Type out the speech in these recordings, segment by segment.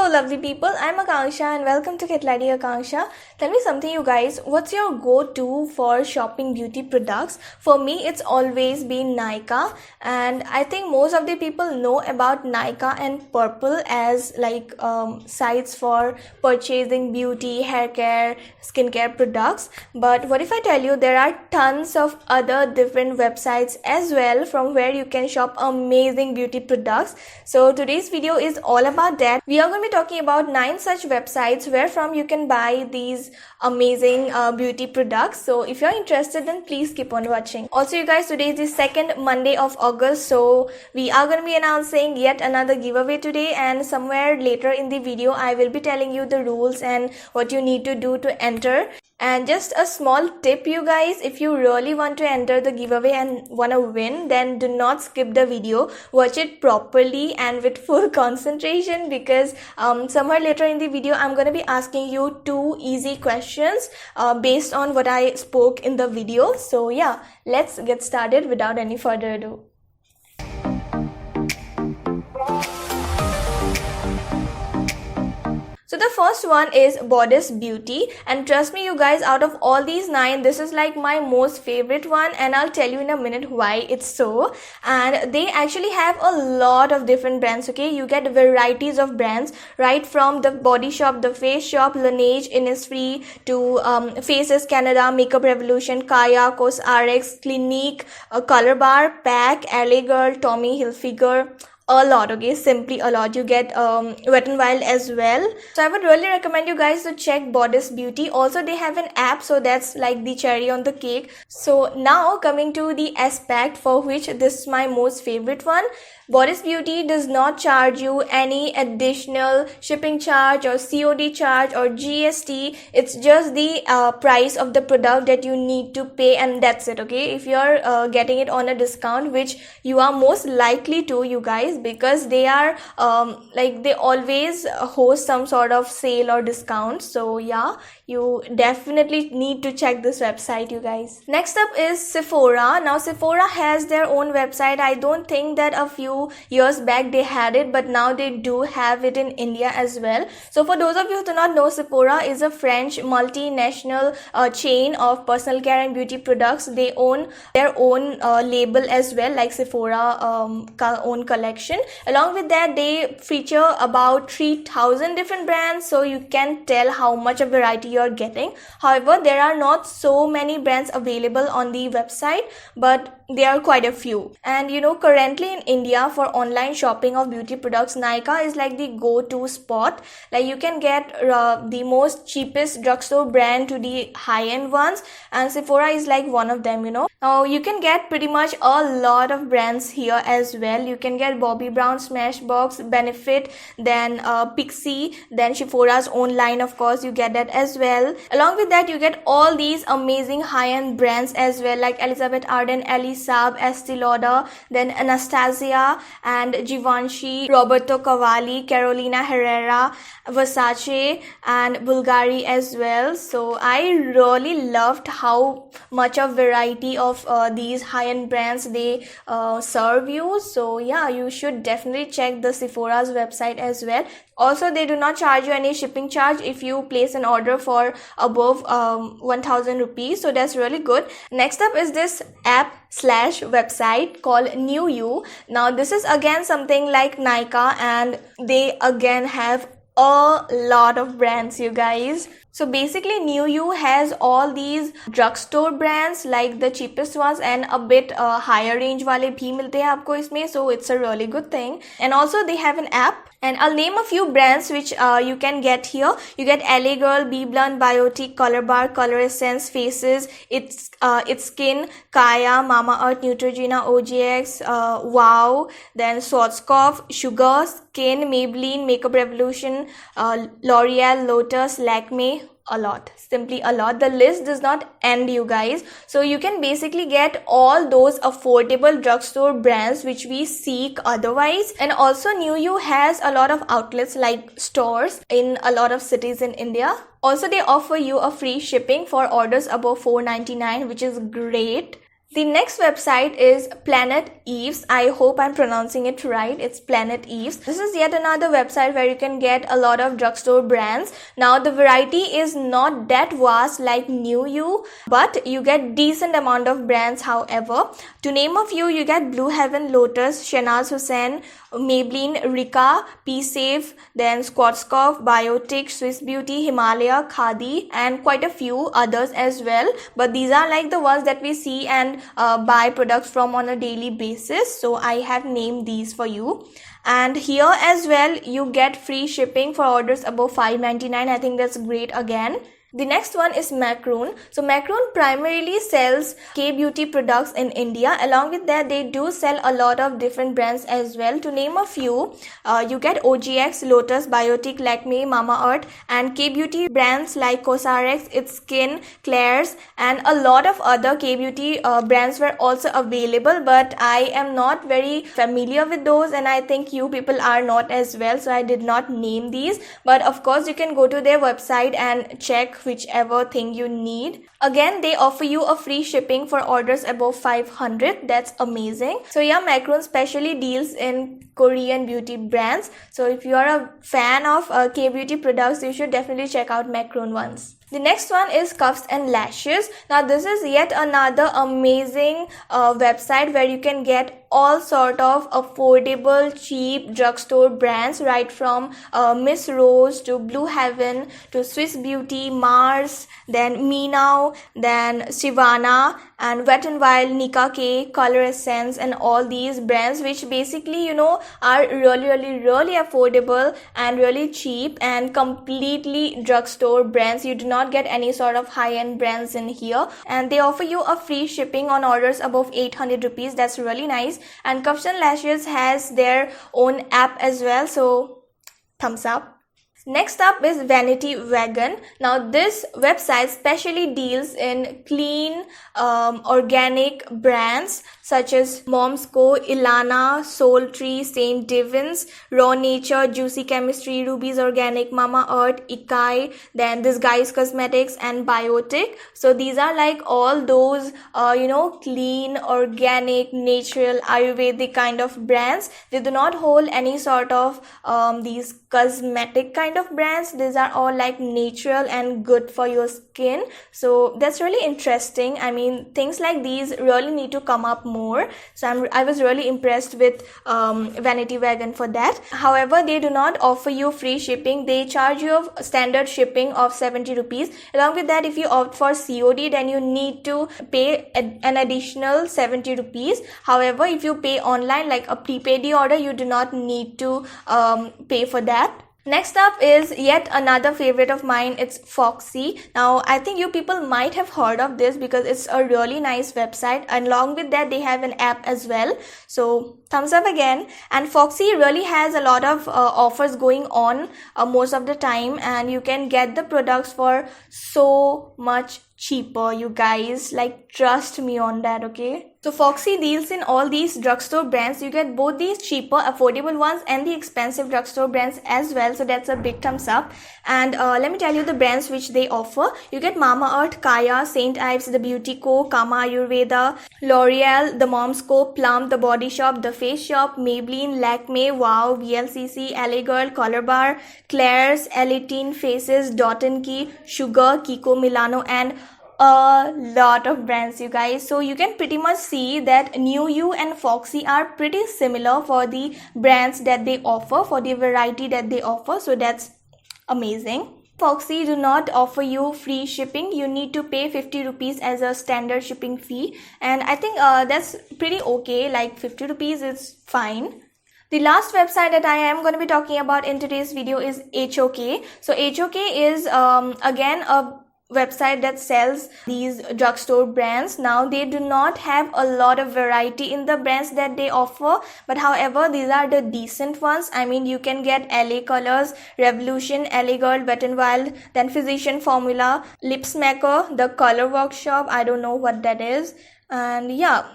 lovely people, I'm Akanksha and welcome to Get Lady Akanksha. Tell me something you guys, what's your go-to for shopping beauty products? For me, it's always been Nykaa, and I think most of the people know about Nykaa and Purple as sites for purchasing beauty, hair care, skincare products. But what if I tell you there are tons of other different websites as well from where you can shop amazing beauty products. So today's video is all about that. We are going to be talking about 9 such websites where from you can buy these amazing beauty products. So if you're interested, then please keep on watching. Also you guys, today is the second Monday of August, so we are going to be announcing yet another giveaway today, and somewhere later in the video I will be telling you the rules and what you need to do to enter. And just a small tip you guys, if you really want to enter the giveaway and want to win, then do not skip the video. Watch it properly and with full concentration, because somewhere later in the video I'm going to be asking you 2 easy questions based on what I spoke in the video. So yeah, let's get started without any further ado. So the first one is Bodice Beauty, and trust me you guys, out of all these 9, this is like my most favorite one, and I'll tell you in a minute why it's so. And they actually have a lot of different brands, okay? You get varieties of brands, right from the Body Shop, the Face Shop, Laneige, Innisfree, to Faces Canada, Makeup Revolution, Kaya, COSRX, Clinique, Color Bar, PAC, LA Girl, Tommy Hilfiger. A lot, okay? Simply a lot. You get Wet n Wild as well. So I would really recommend you guys to check Bodice Beauty. Also they have an app, so that's like the cherry on the cake. So now coming to the aspect for which this is my most favorite one. Bodice Beauty does not charge you any additional shipping charge or COD charge or GST. It's just the price of the product that you need to pay, and that's it, okay? If you're getting it on a discount, which you are most likely to, you guys, because they are they always host some sort of sale or discount. So yeah, you definitely need to check this website, you guys. Next up is Sephora. Now Sephora has their own website. I don't think that a few years back they had it, but now they do have it in India as well. So for those of you who do not know, Sephora is a French multinational chain of personal care and beauty products. They own their own label as well, like Sephora own collection. Along with that, they feature about 3,000 different brands, so you can tell how much of variety you're getting. However, there are not so many brands available on the website, but there are quite a few. And you know, currently in India for online shopping of beauty products, Nykaa is like the go-to spot. Like you can get the most cheapest drugstore brand to the high-end ones, and Sephora is like one of them, you know. Now you can get pretty much a lot of brands here as well. You can get Bobbi Brown, Smashbox, Benefit, then Pixi, then Sephora's own line, of course, you get that as well. Along with that, you get all these amazing high-end brands as well, like Elizabeth Arden, Elie Saab, Estee Lauder, then Anastasia and Givenchy, Roberto Cavalli, Carolina Herrera, Versace and Bulgari as well. So I really loved how much of variety of these high-end brands they serve you. So yeah, you should definitely check the Sephora's website as well. Also, they do not charge you any shipping charge if you place an order for above 1,000 rupees. So that's really good. Next up is this app/website called New You. Now this is again something like Nykaa, and they again have a lot of brands, you guys. So basically New You has all these drugstore brands, like the cheapest ones, and a bit higher range wale bhi milte hain aapko isme, so it's a really good thing. And also they have an app, and I'll name a few brands which you can get here. You get LA Girl, BBlunt, Biotique, Color Bar, Color Essence, Faces, It's Skin, Kaya, Mamaearth, Neutrogena, OGX, Wow, then Schwarzkopf, Sugar, Skin, Maybelline, Makeup Revolution, L'Oreal, Lotus, Lakme. A lot, simply a lot. The list does not end, you guys. So you can basically get all those affordable drugstore brands which we seek otherwise. And also New You has a lot of outlets, like stores in a lot of cities in India. Also they offer you a free shipping for orders above $4.99, which is great. The next website is Planet Eves. I hope I'm pronouncing it right. It's Planet Eves. This is yet another website where you can get a lot of drugstore brands. Now the variety is not that vast like New You, but you get decent amount of brands. However, to name a few, you get Blue Heaven, Lotus, Shanaz Hussain, Maybelline, Rika, P-Safe, then Schwarzkopf, Biotic, Swiss Beauty, Himalaya, Khadi, and quite a few others as well. But these are like the ones that we see and buy products from on a daily basis. So I have named these for you. And here as well, you get free shipping for orders above $5.99. I think that's great again. The next one is Macroon. So Macroon primarily sells K-beauty products in India. Along with that, they do sell a lot of different brands as well. To name a few, you get OGX, Lotus, Biotic, Lakme, Mamaearth, and K-beauty brands like Cosrx, It's Skin, Claire's, and a lot of other K-beauty brands were also available, but I am not very familiar with those, and I think you people are not as well, so I did not name these. But of course, you can go to their website and check whichever thing you need. Again, they offer you a free shipping for orders above 500. That's amazing. So yeah, Macroon specially deals in Korean beauty brands. So if you are a fan of K-beauty products, you should definitely check out Macroon once. The next one is Cuffs and Lashes. Now this is yet another amazing website where you can get all sort of affordable, cheap drugstore brands, right from Miss Rose to Blue Heaven to Swiss Beauty, Mars, then Minao, then Sivana, and Wet n Wild, Nika K, Color Essence, and all these brands, which basically, you know, are really affordable and really cheap and completely drugstore brands. You do not get any sort of high-end brands in here, and they offer you a free shipping on orders above 800 rupees. That's really nice. And Cuffs and Lashes has their own app as well, so thumbs up. Next up is Vanity Wagon. Now this website specially deals in clean organic brands such as Mom's Co, Ilana, Soul Tree, St. Divins, Raw Nature, Juicy Chemistry, Ruby's Organic, Mamaearth, Ikai, then This Guy's Cosmetics, and Biotic. So these are like all those you know, clean, organic, natural, Ayurvedic kind of brands. They do not hold any sort of these cosmetic kind of brands. These are all like natural and good for your skin. So that's really interesting. I mean, things like these really need to come up more. So I was really impressed with Vanity Wagon for that. However, they do not offer you free shipping. They charge you a standard shipping of 70 rupees. Along with that, if you opt for COD, then you need to pay an additional 70 rupees. However, if you pay online like a prepaid order, you do not need to pay for that. Next up is yet another favorite of mine. It's Foxy. Now I think you people might have heard of this because it's a really nice website, and along with that they have an app as well. So thumbs up again. And Foxy really has a lot of offers going on most of the time, and you can get the products for so much cheaper, you guys. Like, trust me on that, okay? So Foxy deals in all these drugstore brands. You get both these cheaper, affordable ones and the expensive drugstore brands as well. So that's a big thumbs up. And let me tell you the brands which they offer. You get Mamaearth, Kaya, St. Ives, The Beauty Co, Kama Ayurveda, L'Oreal, The Mom's Co, Plum, The Body Shop, The Face Shop, Maybelline, Lakme, Wow, VLCC, LA Girl, Color Bar, Claire's, Elitine, Faces, Dot & Key, Sugar, Kiko Milano, and a lot of brands, you guys. So you can pretty much see that New You and Foxy are pretty similar for the brands that they offer, for the variety that they offer. So that's amazing. Foxy do not offer you free shipping. You need to pay 50 rupees as a standard shipping fee, and I think that's pretty okay. Like 50 rupees is fine. The last website that I am going to be talking about in today's video is HOK. So HOK is again a website that sells these drugstore brands. Now they do not have a lot of variety in the brands that they offer, but however these are the decent ones. I mean, you can get LA Colors, Revolution, LA Girl, Wet n Wild, then Physician Formula, Lips Maker, The Color Workshop, I don't know what that is, and yeah,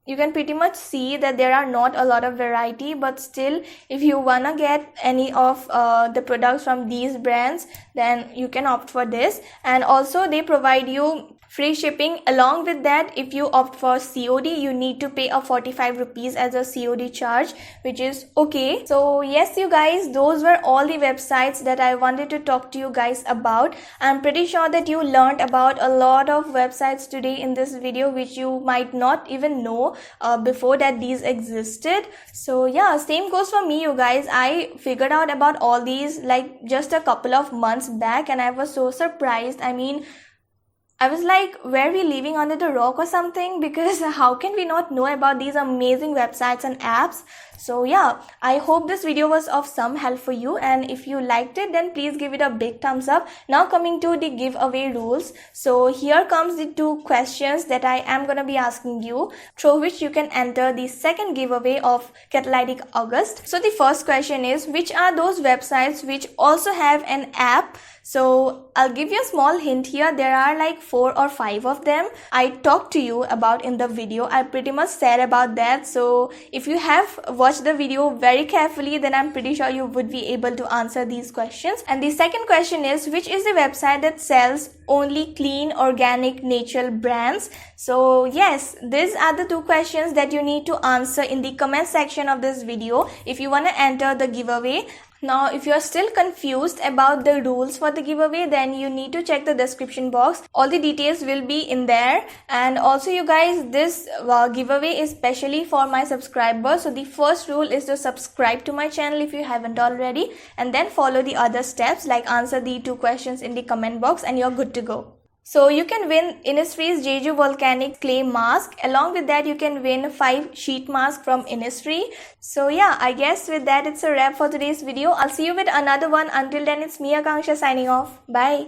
you can pretty much see that there are not a lot of variety, but still if you wanna get any of the products from these brands, then you can opt for this. And also they provide you free shipping. Along with that, if you opt for COD, you need to pay a 45 rupees as a COD charge, which is okay. So yes, you guys, those were all the websites that I wanted to talk to you guys about. I'm pretty sure that you learned about a lot of websites today in this video, which you might not even know before that these existed. So yeah, same goes for me, you guys. I figured out about all these like just a couple of months back, and I was so surprised. I mean, I was like, were we living under the rock or something? Because how can we not know about these amazing websites and apps? So yeah, I hope this video was of some help for you, and if you liked it, then please give it a big thumbs up. Now coming to the giveaway rules. So here comes the 2 questions that I am gonna be asking you, through which you can enter the second giveaway of Catalytic August. So the first question is, which are those websites which also have an app? So I'll give you a small hint here. There are like 4 or 5 of them I talked to you about in the video. I pretty much said about that. So if you have watched the video very carefully, then I'm pretty sure you would be able to answer these questions. And the second question is, which is the website that sells only clean, organic, natural brands? So yes, these are the 2 questions that you need to answer in the comment section of this video if you want to enter the giveaway. Now, if you are still confused about the rules for the giveaway, then you need to check the description box. All the details will be in there. And also, you guys, this giveaway is specially for my subscribers. So the first rule is to subscribe to my channel if you haven't already, and then follow the other steps like answer the 2 questions in the comment box, and you're good to go. So you can win Innisfree's Jeju Volcanic Clay Mask. Along with that, you can win 5 sheet masks from Innisfree. So yeah, I guess with that, it's a wrap for today's video. I'll see you with another one. Until then, it's me, Akanksha, signing off. Bye.